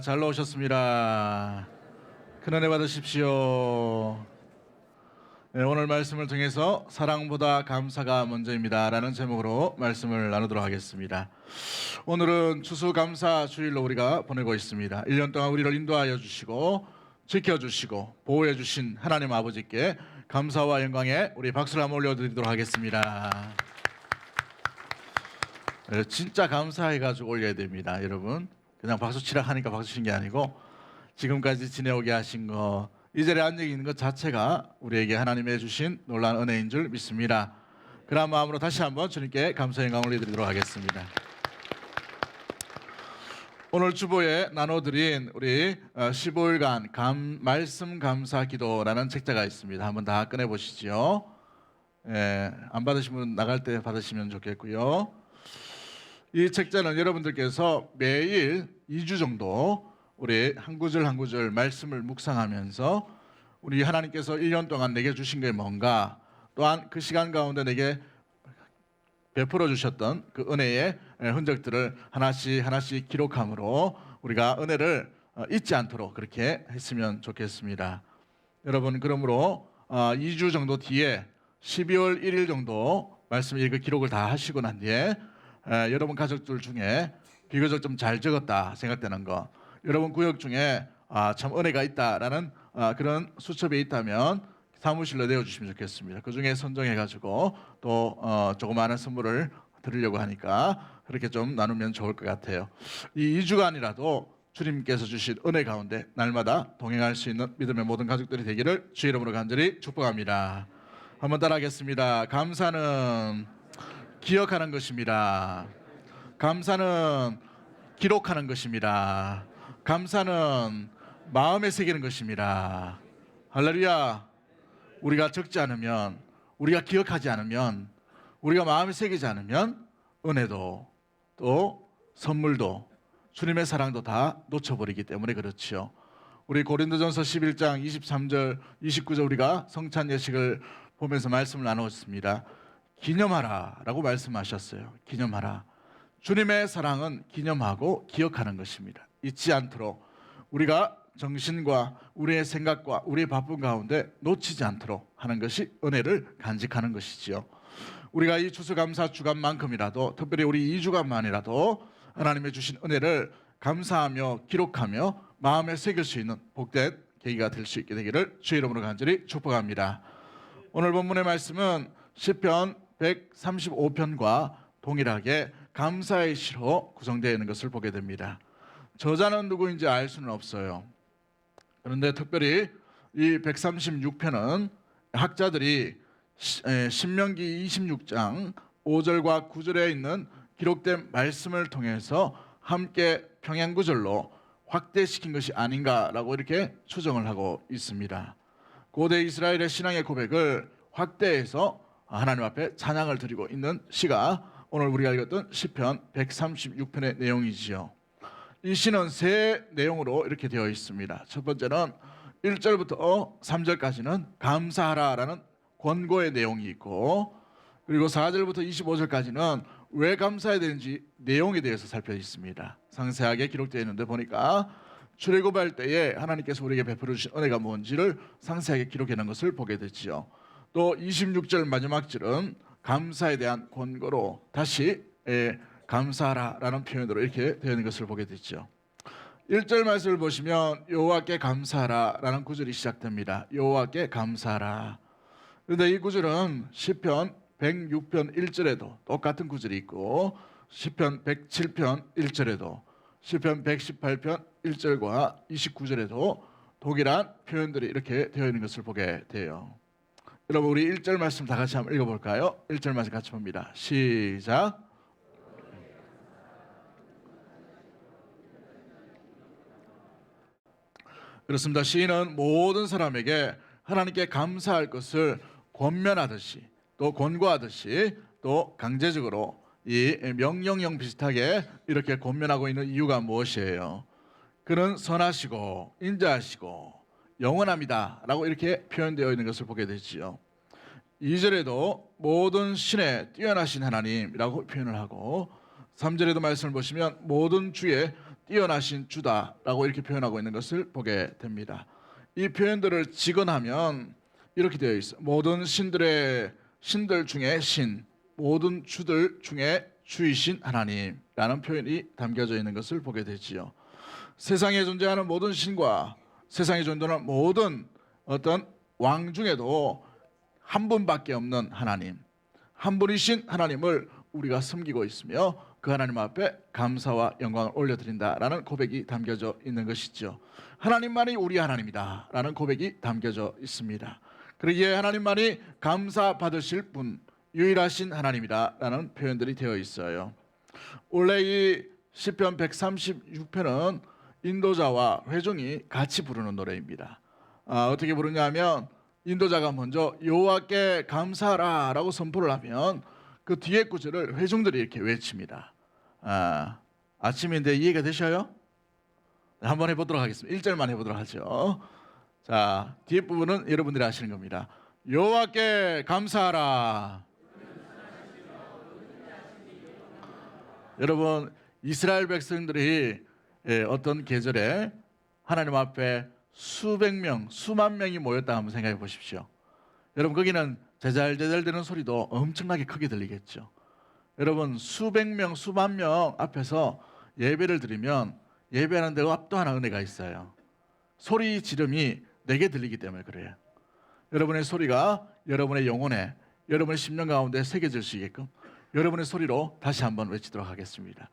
잘 나오셨습니다. 큰 은혜 받으십시오. 네, 오늘 말씀을 통해서 사랑보다 감사가 먼저입니다 라는 제목으로 말씀을 나누도록 하겠습니다. 오늘은 추수감사 주일로 우리가 보내고 있습니다. 1년 동안 우리를 인도하여 주시고 지켜주시고 보호해 주신 하나님 아버지께 감사와 영광에 우리 박수를 한번 올려드리도록 하겠습니다. 네, 진짜 감사해가지고 올려야 됩니다. 여러분, 그냥 박수치라 하니까 박수 친 게 아니고 지금까지 지내오게 하신 것, 이 자리에 앉아 있는 것 자체가 우리에게 하나님의 주신 놀라운 은혜인 줄 믿습니다. 그런 마음으로 다시 한번 주님께 감사의 영광을 올려드리도록 하겠습니다. 오늘 주보에 나눠드린 우리 15일간 말씀 감사 기도라는 책자가 있습니다. 한번 다 꺼내보시죠. 안 받으신 분 나갈 때 받으시면 좋겠고요. 이 책자는 여러분들께서 매일 2주 정도 우리 한 구절 한 구절 말씀을 묵상하면서 우리 하나님께서 1년 동안 내게 주신 게 뭔가, 또한 그 시간 가운데 내게 베풀어 주셨던 그 은혜의 흔적들을 하나씩 하나씩 기록함으로 우리가 은혜를 잊지 않도록 그렇게 했으면 좋겠습니다. 여러분, 그러므로 2주 정도 뒤에 12월 1일 정도 말씀 읽을 기록을 다 하시고 난 뒤에 여러분 가족들 중에 비교적 좀 잘 적었다 생각되는 거, 여러분 구역 중에 참 은혜가 있다라는 그런 수첩이 있다면 사무실로 내어주시면 좋겠습니다. 그 중에 선정해가지고 또 조그마한 선물을 드리려고 하니까 그렇게 좀 나누면 좋을 것 같아요. 이 2주간이라도 주님께서 주신 은혜 가운데 날마다 동행할 수 있는 믿음의 모든 가족들이 되기를 주의 이름으로 간절히 축복합니다. 한번 따라하겠습니다. 감사는 기억하는 것입니다. 감사는 기록하는 것입니다. 감사는 마음에 새기는 것입니다. 할렐루야. 우리가 적지 않으면, 우리가 기억하지 않으면, 우리가 마음에 새기지 않으면 은혜도 또 선물도 주님의 사랑도 다 놓쳐버리기 때문에 그렇지요. 우리 고린도전서 11장 23절 29절 우리가 성찬 예식을 보면서 말씀을 나누었습니다. 기념하라 라고 말씀하셨어요. 기념하라. 주님의 사랑은 기념하고 기억하는 것입니다. 잊지 않도록 우리가 정신과 우리의 생각과 우리의 바쁜 가운데 놓치지 않도록 하는 것이 은혜를 간직하는 것이지요. 우리가 이 추수감사 주간만큼이라도, 특별히 우리 2주간만이라도 하나님의 주신 은혜를 감사하며 기록하며 마음에 새길 수 있는 복된 계기가 될 수 있게 되기를 주의 이름으로 간절히 축복합니다. 오늘 본문의 말씀은 시편 135편과 동일하게 감사의 시로 구성되어 있는 것을 보게 됩니다. 저자는 누구인지 알 수는 없어요. 그런데 특별히 이 136편은 학자들이 신명기 26장 5절과 9절에 있는 기록된 말씀을 통해서 함께 평행구절로 확대시킨 것이 아닌가라고 이렇게 추정을 하고 있습니다. 고대 이스라엘의 신앙의 고백을 확대해서 하나님 앞에 찬양을 드리고 있는 시가 오늘 우리가 읽었던 시편 136편의 내용이지요. 이 시는 세 내용으로 이렇게 되어 있습니다. 첫 번째는 1절부터 3절까지는 감사하라라는 권고의 내용이 있고, 그리고 4절부터 25절까지는 왜 감사해야 되는지 내용에 대해서 살펴 있습니다. 상세하게 기록되어 있는데 보니까 출애굽할 때에 하나님께서 우리에게 베풀어 주신 은혜가 뭔지를 상세하게 기록해 놓은 것을 보게 되지요. 또 26절 마지막 절은 감사에 대한 권고로 다시 감사하라라는 표현으로 이렇게 되어 있는 것을 보게 되죠. 1절 말씀을 보시면 여호와께 감사하라라는 구절이 시작됩니다. 여호와께 감사하라. 그런데 이 구절은 시편 106편 1절에도 똑같은 구절이 있고, 시편 107편 1절에도, 시편 118편 1절과 29절에도 동일한 표현들이 이렇게 되어 있는 것을 보게 돼요. 여러분, 우리 1절 말씀 다 같이 한번 읽어볼까요? 1절 말씀 같이 봅니다. 시작. 그렇습니다. 시인은 모든 사람에게 하나님께 감사할 것을 권면하듯이, 또 권고하듯이, 또 강제적으로 이 명령형 비슷하게 이렇게 권면하고 있는 이유가 무엇이에요? 그는 선하시고 인자하시고 영원합니다 라고 이렇게 표현되어 있는 것을 보게 되지요. 2절에도 모든 신에 뛰어나신 하나님이라고 표현을 하고, 3절에도 말씀을 보시면 모든 주의 뛰어나신 주다라고 이렇게 표현하고 있는 것을 보게 됩니다. 이 표현들을 직언하면 이렇게 되어 있어요. 모든 신들 중에 신, 모든 주들 중에 주이신 하나님이라는 표현이 담겨져 있는 것을 보게 되지요. 세상에 존재하는 모든 신과 세상에 존재하는 모든 어떤 왕 중에도 한 분밖에 없는 하나님, 한 분이신 하나님을 우리가 섬기고 있으며 그 하나님 앞에 감사와 영광을 올려드린다라는 고백이 담겨져 있는 것이죠. 하나님만이 우리 하나님이다라는 고백이 담겨져 있습니다. 그러기에 하나님만이 감사 받으실 분, 유일하신 하나님이다라는 표현들이 되어 있어요. 원래 이 시편 136편은 인도자와 회중이 같이 부르는 노래입니다. 어떻게 부르냐면 인도자가 먼저 여호와께 감사하라라고 선포를 하면 그 뒤에 구절을 회중들이 이렇게 외칩니다. 아침인데 이해가 되셔요? 한번 해보도록 하겠습니다. 1절만 해보도록 하죠. 자, 뒤에 부분은 여러분들이 아시는 겁니다. 여호와께 감사하라. 여러분, 이스라엘 백성들이 어떤 계절에 하나님 앞에 수백 명, 수만 명이 모였다 한번 생각해 보십시오. 여러분, 거기는 제잘제잘 되는 소리도 엄청나게 크게 들리겠죠. 여러분, 수백 명, 수만 명 앞에서 예배를 드리면 예배하는 데가 또 하나 은혜가 있어요. 소리 지름이 내게 들리기 때문에 그래요. 여러분의 소리가 여러분의 영혼에, 여러분의 심령 가운데 새겨질 수 있게끔 여러분의 소리로 다시 한번 외치도록 하겠습니다.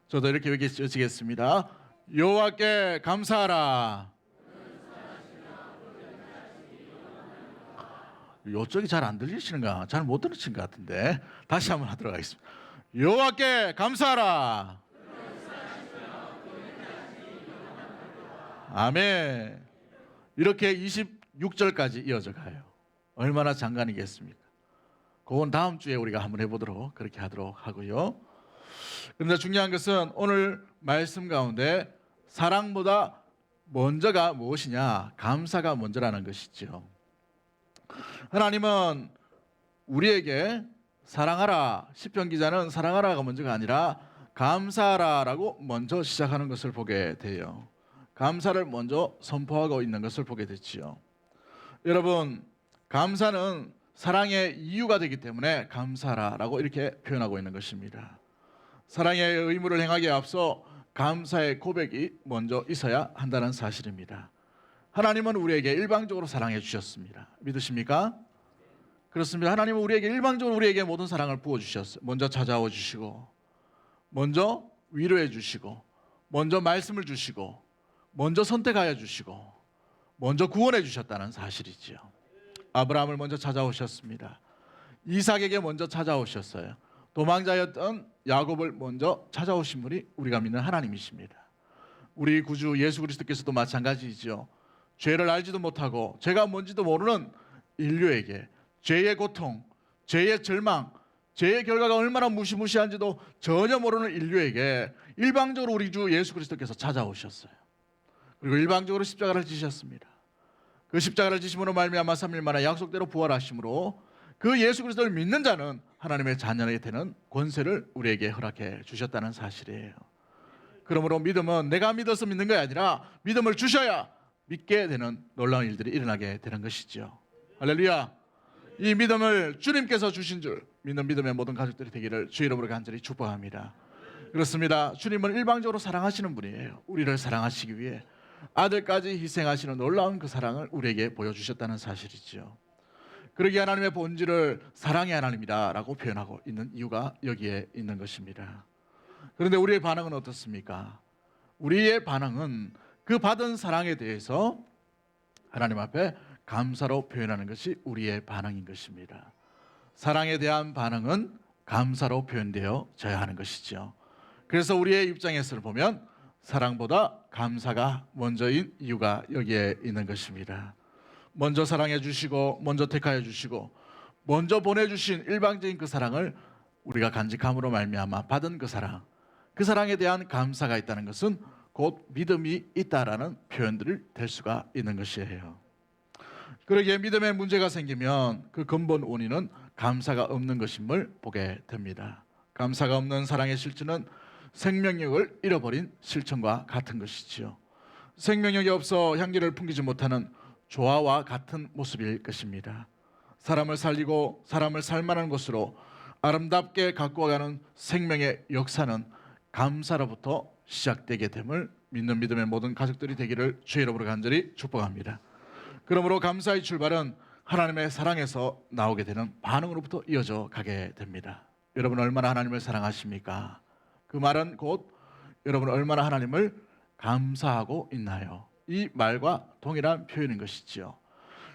저도 이렇게 외치겠습니다. 여호와께 감사하라. 이쪽이 잘 안 들리시는가? 잘 못 들으신 것 같은데 다시 한번 하도록 하겠습니다. 여호와께 감사하라. 아멘. 이렇게 26절까지 이어져 가요. 얼마나 장관이겠습니까? 그건 다음 주에 우리가 한번 해보도록 그렇게 하도록 하고요. 그런데 중요한 것은 오늘 말씀 가운데 사랑보다 먼저가 무엇이냐? 감사가 먼저라는 것이죠. 하나님은 우리에게 사랑하라, 시편 기자는 사랑하라가 먼저가 아니라 감사하라라고 먼저 시작하는 것을 보게 돼요. 감사를 먼저 선포하고 있는 것을 보게 됐지요. 여러분, 감사는 사랑의 이유가 되기 때문에 감사하라라고 이렇게 표현하고 있는 것입니다. 사랑의 의무를 행하기에 앞서 감사의 고백이 먼저 있어야 한다는 사실입니다. 하나님은 우리에게 일방적으로 사랑해 주셨습니다. 믿으십니까? 그렇습니다. 하나님은 우리에게 일방적으로 우리에게 모든 사랑을 부어주셨어요. 먼저 찾아와 주시고, 먼저 위로해 주시고, 먼저 말씀을 주시고, 먼저 선택하여 주시고, 먼저 구원해 주셨다는 사실이지요. 아브라함을 먼저 찾아오셨습니다. 이삭에게 먼저 찾아오셨어요. 도망자였던 야곱을 먼저 찾아오신 분이 우리가 믿는 하나님이십니다. 우리 구주 예수 그리스도께서도 마찬가지이죠. 죄를 알지도 못하고 죄가 뭔지도 모르는 인류에게 죄의 고통, 죄의 절망, 죄의 결과가 얼마나 무시무시한지도 전혀 모르는 인류에게 일방적으로 우리 주 예수 그리스도께서 찾아오셨어요. 그리고 일방적으로 십자가를 지셨습니다. 그 십자가를 지심으로 말미암아 3일 만에 약속대로 부활하심으로 그 예수 그리스도를 믿는 자는 하나님의 자녀에게 되는 권세를 우리에게 허락해 주셨다는 사실이에요. 그러므로 믿음은 내가 믿어서 믿는 것이 아니라 믿음을 주셔야 믿게 되는 놀라운 일들이 일어나게 되는 것이죠. 할렐루야. 이 믿음을 주님께서 주신 줄 믿는 믿음의 모든 가족들이 되기를 주의 이름으로 간절히 축복합니다. 그렇습니다. 주님은 일방적으로 사랑하시는 분이에요. 우리를 사랑하시기 위해 아들까지 희생하시는 놀라운 그 사랑을 우리에게 보여주셨다는 사실이죠. 그러기에 하나님의 본질을 사랑의 하나님이다라고 표현하고 있는 이유가 여기에 있는 것입니다. 그런데 우리의 반응은 어떻습니까? 우리의 반응은 그 받은 사랑에 대해서 하나님 앞에 감사로 표현하는 것이 우리의 반응인 것입니다. 사랑에 대한 반응은 감사로 표현되어져야 하는 것이죠. 그래서 우리의 입장에서 보면 사랑보다 감사가 먼저인 이유가 여기에 있는 것입니다. 먼저 사랑해 주시고 먼저 택하여 주시고 먼저 보내주신 일방적인 그 사랑을 우리가 간직함으로 말미암아 받은 그 사랑에 대한 감사가 있다는 것은 곧 믿음이 있다라는 표현들을 될 수가 있는 것이에요. 그러기에 믿음에 문제가 생기면 그 근본 원인은 감사가 없는 것임을 보게 됩니다. 감사가 없는 사랑의 실체는 생명력을 잃어버린 실천과 같은 것이지요. 생명력이 없어 향기를 풍기지 못하는 조화와 같은 모습일 것입니다. 사람을 살리고 사람을 살만한 곳으로 아름답게 가꾸어가는 생명의 역사는 감사로부터 시작되게 됨을 믿는 믿음의 모든 가족들이 되기를 주의 이름으로 간절히 축복합니다. 그러므로 감사의 출발은 하나님의 사랑에서 나오게 되는 반응으로부터 이어져 가게 됩니다. 여러분 얼마나 하나님을 사랑하십니까? 그 말은 곧 여러분 얼마나 하나님을 감사하고 있나요? 이 말과 동일한 표현인 것이지요.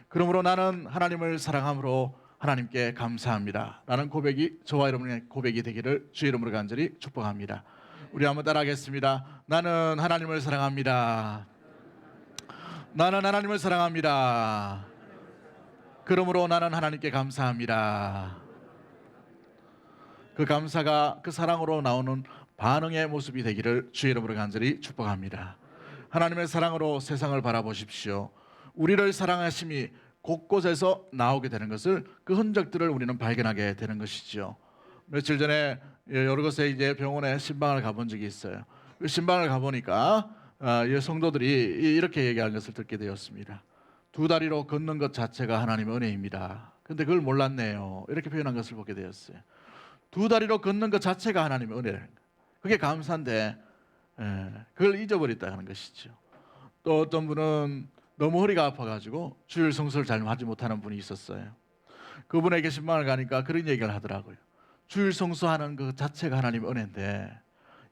그러므로 나는 하나님을 사랑함으로 하나님께 감사합니다 라는 고백이 저와 여러분의 고백이 되기를 주의 이름으로 간절히 축복합니다. 우리 한번 따라하겠습니다. 나는 하나님을 사랑합니다. 나는 하나님을 사랑합니다. 그러므로 나는 하나님께 감사합니다. 그 감사가 그 사랑으로 나오는 반응의 모습이 되기를 주의 이름으로 간절히 축복합니다. 하나님의 사랑으로 세상을 바라보십시오. 우리를 사랑하심이 곳곳에서 나오게 되는 것을, 그 흔적들을 우리는 발견하게 되는 것이죠. 며칠 전에 여러 곳에 이제 병원에 신방을 가본 적이 있어요. 그 신방을 가보니까 성도들이 이렇게 얘기하는 것을 듣게 되었습니다. 두 다리로 걷는 것 자체가 하나님의 은혜입니다. 근데 그걸 몰랐네요. 이렇게 표현한 것을 보게 되었어요. 두 다리로 걷는 것 자체가 하나님의 은혜라는 거. 그게 감사인데 그걸 잊어버렸다는 것이죠. 또 어떤 분은 너무 허리가 아파가지고 주일 성수를 잘 하지 못하는 분이 있었어요. 그분에게 신방을 가니까 그런 얘기를 하더라고요. 주일 성수하는 그 자체가 하나님의 은혜인데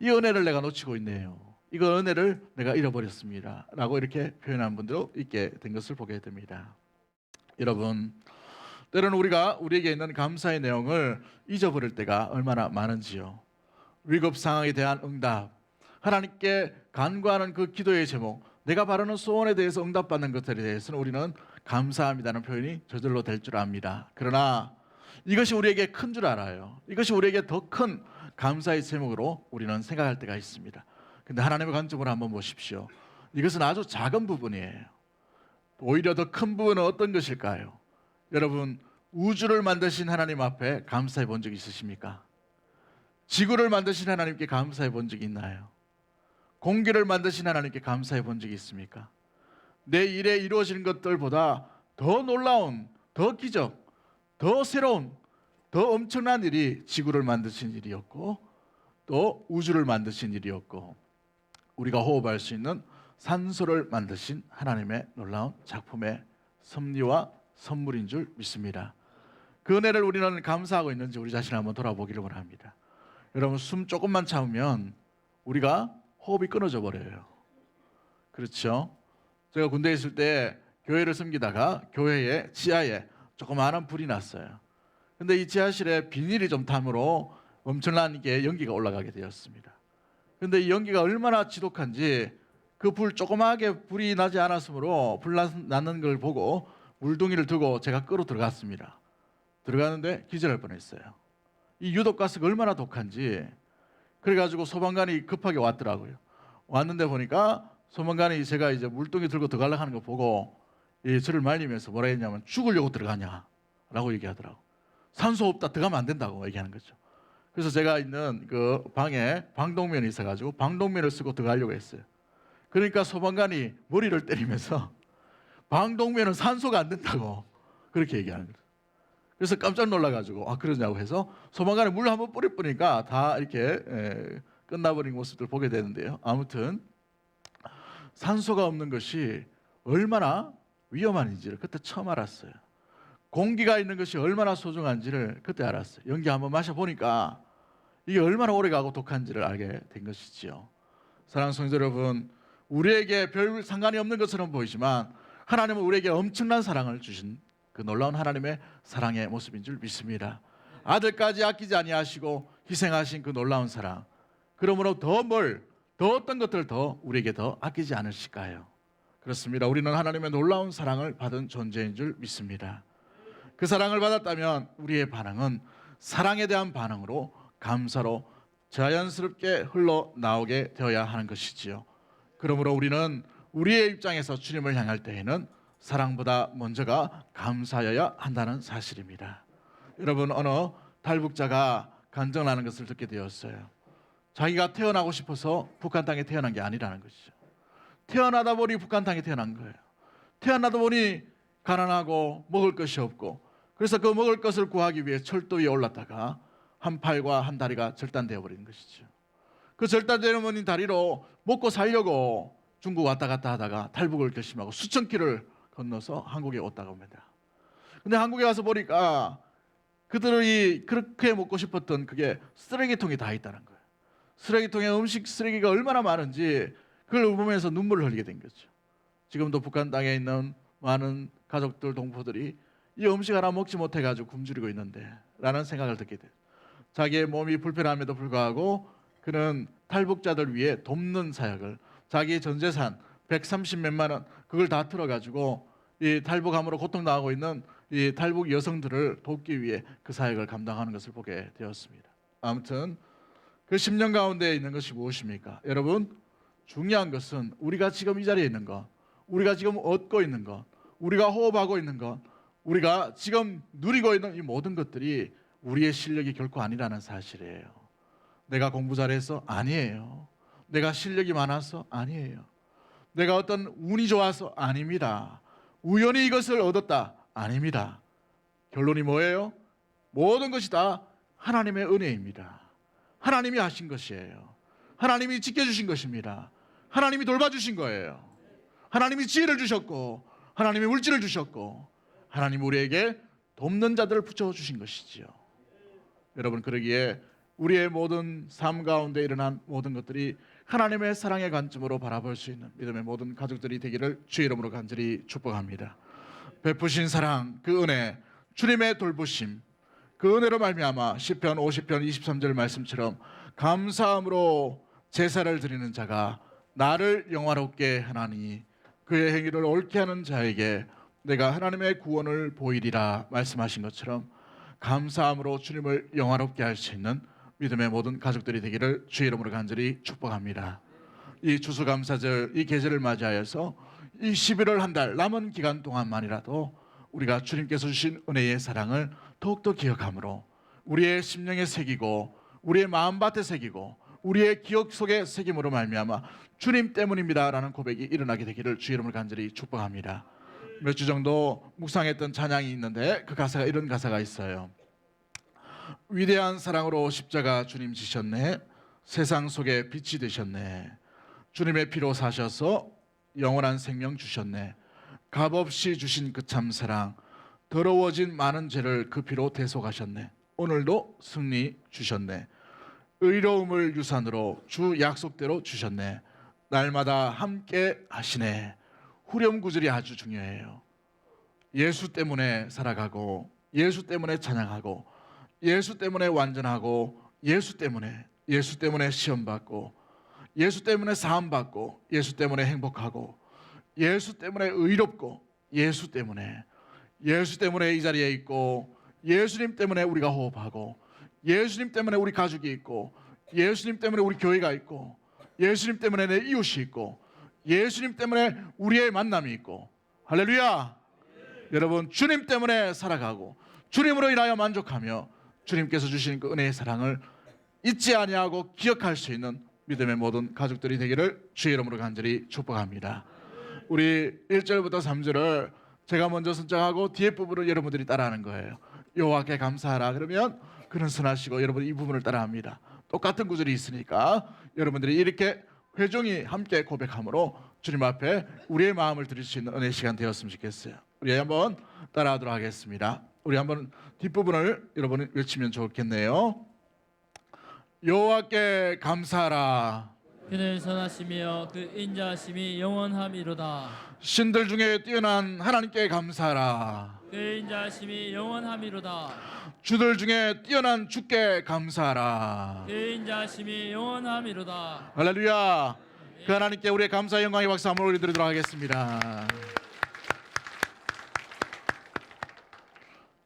이 은혜를 내가 놓치고 있네요. 이거 은혜를 내가 잃어버렸습니다 라고 이렇게 표현한 분도 있게 된 것을 보게 됩니다. 여러분, 때로는 우리가 우리에게 있는 감사의 내용을 잊어버릴 때가 얼마나 많은지요. 위급 상황에 대한 응답, 하나님께 간구하는 그 기도의 제목, 내가 바라는 소원에 대해서 응답받는 것들에 대해서는 우리는 감사합니다는 표현이 저절로 될 줄 압니다. 그러나 이것이 우리에게 큰 줄 알아요. 이것이 우리에게 더 큰 감사의 제목으로 우리는 생각할 때가 있습니다. 근데 하나님의 관점으로 한번 보십시오. 이것은 아주 작은 부분이에요. 오히려 더 큰 부분은 어떤 것일까요? 여러분, 우주를 만드신 하나님 앞에 감사해 본 적 있으십니까? 지구를 만드신 하나님께 감사해 본 적이 있나요? 공기를 만드신 하나님께 감사해 본 적이 있습니까? 내 일에 이루어지는 것들보다 더 놀라운, 더 기적, 더 새로운, 더 엄청난 일이 지구를 만드신 일이었고 또 우주를 만드신 일이었고 우리가 호흡할 수 있는 산소를 만드신 하나님의 놀라운 작품의 섭리와 선물인 줄 믿습니다. 그 은혜를 우리는 감사하고 있는지 우리 자신을 한번 돌아보기를 원합니다. 여러분, 숨 조금만 참으면 우리가 호흡이 끊어져 버려요. 그렇죠? 제가 군대에 있을 때 교회를 섬기다가 교회의 지하에 조그마한 불이 났어요. 근데 이 지하실에 비닐이 좀 탐으로 엄청난 게 연기가 올라가게 되었습니다. 근데 이 연기가 얼마나 지독한지 그 불 조그맣게 불이 나지 않았으므로 불 나는 걸 보고 물동이를 두고 제가 끌어 들어갔습니다. 들어가는데 기절할 뻔했어요. 이 유독가스가 얼마나 독한지. 그래가지고 소방관이 급하게 왔더라고요. 왔는데 보니까 소방관이 제가 이제 물동이 들고 들어가려고 하는 거 보고 저를 말리면서 뭐라 했냐면 죽으려고 들어가냐라고 얘기하더라고. 산소 없다 들어가면 안 된다고 얘기하는 거죠. 그래서 제가 있는 그 방에 방독면이 있어가지고 방독면을 쓰고 들어가려고 했어요. 그러니까 소방관이 머리를 때리면서 방독면은 산소가 안 된다고 그렇게 얘기하는 거예요. 그래서 깜짝 놀라가지고 그러냐고 해서 소방관이 물 한번 뿌리니까 다 이렇게 끝나버린 모습을 보게 되는데요. 아무튼 산소가 없는 것이 얼마나 위험한지를 그때 처음 알았어요. 공기가 있는 것이 얼마나 소중한지를 그때 알았어요. 연기 한번 마셔보니까 이게 얼마나 오래가고 독한지를 알게 된 것이지요. 사랑하는 성도 여러분, 우리에게 별 상관이 없는 것처럼 보이지만 하나님은 우리에게 엄청난 사랑을 주신 그 놀라운 하나님의 사랑의 모습인 줄 믿습니다. 아들까지 아끼지 아니하시고 희생하신 그 놀라운 사랑, 그러므로 더 어떤 것들을 더 우리에게 더 아끼지 않으실까요? 그렇습니다. 우리는 하나님의 놀라운 사랑을 받은 존재인 줄 믿습니다. 그 사랑을 받았다면 우리의 반응은 사랑에 대한 반응으로 감사로 자연스럽게 흘러나오게 되어야 하는 것이지요. 그러므로 우리는 우리의 입장에서 주님을 향할 때에는 사랑보다 먼저가 감사여야 한다는 사실입니다. 여러분, 어느 탈북자가 간증을 하는 것을 듣게 되었어요. 자기가 태어나고 싶어서 북한 땅에 태어난 게 아니라는 것이죠. 태어나다 보니 북한 땅에 태어난 거예요. 태어나다 보니 가난하고 먹을 것이 없고, 그래서 그 먹을 것을 구하기 위해 철도 위에 올랐다가 한 팔과 한 다리가 절단되어 버린 것이죠. 그 절단되어 버린 다리로 먹고 살려고 중국 왔다 갔다 하다가 탈북을 결심하고 수천 킬로를 건너서 한국에 왔다가 옵니다. 근데 한국에 와서 보니까 그들이 그렇게 먹고 싶었던 그게 쓰레기통이 다 있다는 거예요. 쓰레기통에 음식 쓰레기가 얼마나 많은지 그걸 보면서 눈물을 흘리게 된 거죠. 지금도 북한 땅에 있는 많은 가족들, 동포들이 이 음식 하나 먹지 못해가지고 굶주리고 있는데 라는 생각을 듣게 돼요. 자기의 몸이 불편함에도 불구하고 그는 탈북자들 위해 돕는 사역을, 자기 전 재산 130 몇만 원 그걸 다 틀어가지고 이 탈북함으로 고통당하고 있는 이 탈북 여성들을 돕기 위해 그 사역을 감당하는 것을 보게 되었습니다. 아무튼 그 10년 가운데 있는 것이 무엇입니까? 여러분, 중요한 것은 우리가 지금 이 자리에 있는 것, 우리가 지금 얻고 있는 것, 우리가 호흡하고 있는 것, 우리가 지금 누리고 있는 이 모든 것들이 우리의 실력이 결코 아니라는 사실이에요. 내가 공부 잘해서? 아니에요. 내가 실력이 많아서? 아니에요. 내가 어떤 운이 좋아서? 아닙니다. 우연히 이것을 얻었다? 아닙니다. 결론이 뭐예요? 모든 것이 다 하나님의 은혜입니다. 하나님이 하신 것이에요. 하나님이 지켜주신 것입니다. 하나님이 돌봐주신 거예요. 하나님이 지혜를 주셨고, 하나님이 물질을 주셨고, 하나님 우리에게 돕는 자들을 붙여주신 것이지요. 여러분, 그러기에 우리의 모든 삶 가운데 일어난 모든 것들이 하나님의 사랑의 관점으로 바라볼 수 있는 믿음의 모든 가족들이 되기를 주의 이름으로 간절히 축복합니다. 베푸신 사랑, 그 은혜, 주님의 돌보심, 그 은혜로 말미암아 시편 50편 23절 말씀처럼 감사함으로 제사를 드리는 자가 나를 영화롭게 하나니 그의 행위를 옳게 하는 자에게 내가 하나님의 구원을 보이리라 말씀하신 것처럼 감사함으로 주님을 영화롭게 할 수 있는 믿음의 모든 가족들이 되기를 주의 이름으로 간절히 축복합니다. 이 추수감사절, 이 계절을 맞이하여서 이 11월 한 달 남은 기간 동안만이라도 우리가 주님께서 주신 은혜의 사랑을 더욱더 기억함으로 우리의 심령에 새기고 우리의 마음밭에 새기고 우리의 기억 속에 새김으로 말미암아 주님 때문입니다라는 고백이 일어나게 되기를 주의 이름으로 간절히 축복합니다. 몇 주 정도 묵상했던 찬양이 있는데 그 가사가 이런 가사가 있어요. 위대한 사랑으로 십자가 주님 지셨네. 세상 속에 빛이 되셨네. 주님의 피로 사셔서 영원한 생명 주셨네. 값없이 주신 그 참 사랑, 더러워진 많은 죄를 그 피로 대속하셨네. 오늘도 승리 주셨네. 의로움을 유산으로 주 약속대로 주셨네. 날마다 함께 하시네. 후렴구절이 아주 중요해요. 예수 때문에 살아가고, 예수 때문에 찬양하고, 예수 때문에 완전하고, 예수 때문에 시험받고, 예수 때문에 사함받고, 예수 때문에 행복하고, 예수 때문에 의롭고, 예수 때문에 이 자리에 있고, 예수님 때문에 우리가 호흡하고, 예수님 때문에 우리 가족이 있고, 예수님 때문에 우리 교회가 있고, 예수님 때문에 내 이웃이 있고, 예수님 때문에 우리의 만남이 있고. 할렐루야. 여러분, 주님 때문에 살아가고 주님으로 인하여 만족하며 주님께서 주신 그 은혜의 사랑을 잊지 아니하고 기억할 수 있는 믿음의 모든 가족들이 되기를 주의 이름으로 간절히 축복합니다. 우리 1절부터 3절을 제가 먼저 선정하고 뒤에 부분을 여러분들이 따라하는 거예요. 여호와께 감사하라 그러면 그는 선하시고, 여러분 이 부분을 따라합니다. 똑같은 구절이 있으니까 여러분들이 이렇게 회중이 함께 고백함으로 주님 앞에 우리의 마음을 드릴 수 있는 은혜의 시간 되었으면 좋겠어요. 우리 한번 따라하도록 하겠습니다. 우리 한번 뒷부분을 여러분이 외치면 좋겠네요. 여호와께 감사하라. 그는 선하시며 그 인자하심이 영원함이로다. 신들 중에 뛰어난 하나님께 감사하라. 그 인자하심이 영원함이로다. 주들 중에 뛰어난 주께 감사하라. 그 인자하심이 영원함이로다. 할렐루야. 그 하나님께 우리의 감사 영광의 박수 한번 올려드리도록 하겠습니다.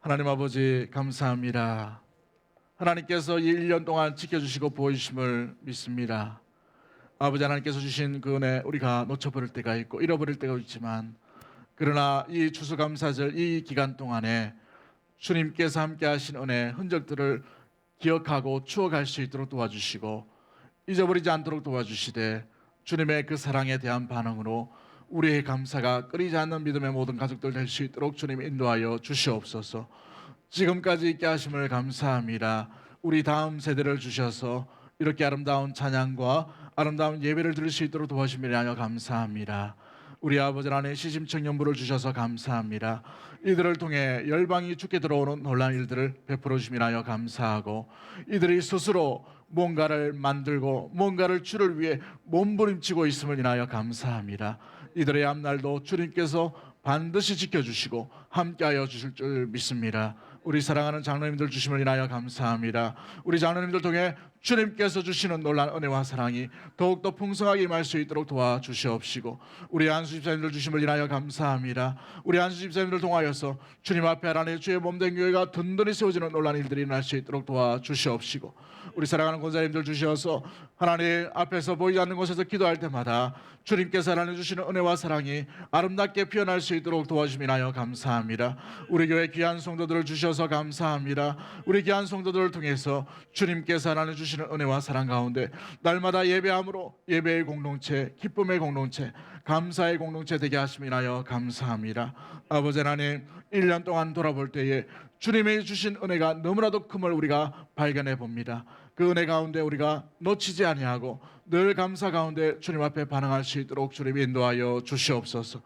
하나님 아버지 감사합니다. 하나님께서 이 1년 동안 지켜주시고 보여주심을 믿습니다. 아버지 하나님께서 주신 그 은혜 우리가 놓쳐버릴 때가 있고 잃어버릴 때가 있지만, 그러나 이 추수감사절 이 기간 동안에 주님께서 함께 하신 은혜 흔적들을 기억하고 추억할 수 있도록 도와주시고, 잊어버리지 않도록 도와주시되 주님의 그 사랑에 대한 반응으로 우리의 감사가 끊이지 않는 믿음의 모든 가족들 될 수 있도록 주님 인도하여 주시옵소서. 지금까지 있게 하심을 감사합니다. 우리 다음 세대를 주셔서 이렇게 아름다운 찬양과 아름다운 예배를 드릴 수 있도록 도와주시며 하여 감사합니다. 우리 아버지 하나님 시심 청년부를 주셔서 감사합니다. 이들을 통해 열방이 주께 들어오는 놀라운 일들을 베풀어 주시며 하여 감사하고 이들이 스스로 뭔가를 만들고 뭔가를 주를 위해 몸부림치고 있음을 인하여 감사합니다. 이들의 앞날도 주님께서 반드시 지켜주시고 함께하여 주실 줄 믿습니다. 우리 사랑하는 장로님들 주심을 인하여 감사합니다. 우리 장로님들 통해 주님께서 주시는 놀라운 은혜와 사랑이 더욱더 풍성하게 임할 수 있도록 도와주시옵시고 우리 안수 집사님들 주심을 인하여 감사합니다. 우리 안수 집사님들 통하여서 주님 앞에 하나님 주의 몸된 교회가 든든히 세워지는 놀라운 일들이 일어날 수 있도록 도와주시옵시고 우리 사랑하는 권사님들 주셔서 하나님 앞에서 보이지 않는 곳에서 기도할 때마다 주님께서 하나님 주시는 은혜와 사랑이 아름답게 피어날 수 있도록 도와주시며 인하여 감사합니다. 우리 교회 귀한 성도들을 주셔서 감사합니다. 우리 귀한 성도들을 통해서 주님께서 하나님 주시는 은혜와 사랑 가운데 날마다 예배함으로 예배의 공동체, 기쁨의 공동체, 감사의 공동체 되게 하시며 인하여 감사합니다. 아버지 하나님 1년 동안 돌아볼 때에 주님이 주신 은혜가 너무나도 큼을 우리가 발견해 봅니다. 그 은혜 가운데 우리가 놓치지 아니하고 늘 감사 가운데 주님 앞에 반응할 수 있도록 주님 인도하여 주시옵소서.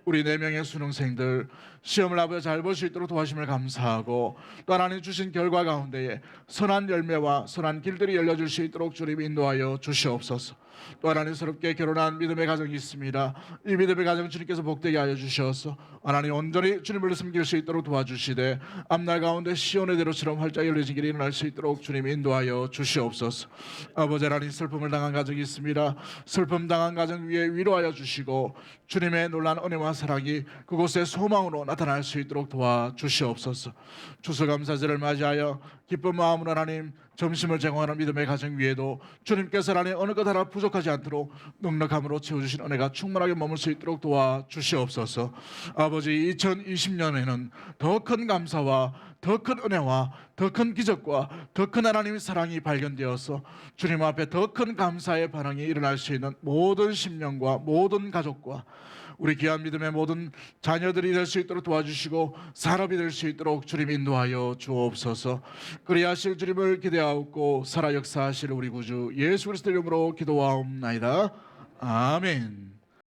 우리 4명의 수능생들 시험을 아버지 잘 볼 수 있도록 도와주심을 감사하고 또 하나님 주신 결과 가운데에 선한 열매와 선한 길들이 열려질 수 있도록 주님 인도하여 주시옵소서. 또 하나님스럽게 결혼한 믿음의 가정이 있습니다. 이 믿음의 가정 주님께서 복되게 하여 주셔서 하나님 온전히 주님을 섬길 수 있도록 도와주시되 앞날 가운데 시온의 대로처럼 활짝 열려진 길이 일어날 수 있도록 주님 인도하여 주시옵소서. 아버지 하나님 슬픔을 당한 가정이 있습니다. 슬픔 당한 가정 위에 위로하여 주시고 주님의 놀라운 은혜와 사랑이 그곳에 소망으로 나타날 수 있도록 도와주시옵소서. 추수감사절을 맞이하여 기쁜 마음으로 하나님 점심을 제공하는 믿음의 가정 위에도 주님께서 하나님 어느 것 하나 부족하지 않도록 넉넉함으로 채워주신 은혜가 충만하게 머물 수 있도록 도와주시옵소서. 아버지 2020년에는 더 큰 감사와 더 큰 은혜와 더 큰 기적과 더 큰 하나님의 사랑이 발견되어서 주님 앞에 더 큰 감사의 반응이 일어날 수 있는 모든 심령과 모든 가족과 우리 귀한 믿음의 모든 자녀들이 될 수 있도록 도와주시고 산업이 될 수 있도록 주님 인도하여 주옵소서. 그리하실 주님을 기대하옵고 살아 역사하실 우리 구주 예수 그리스도 이름으로 기도하옵나이다. 아멘.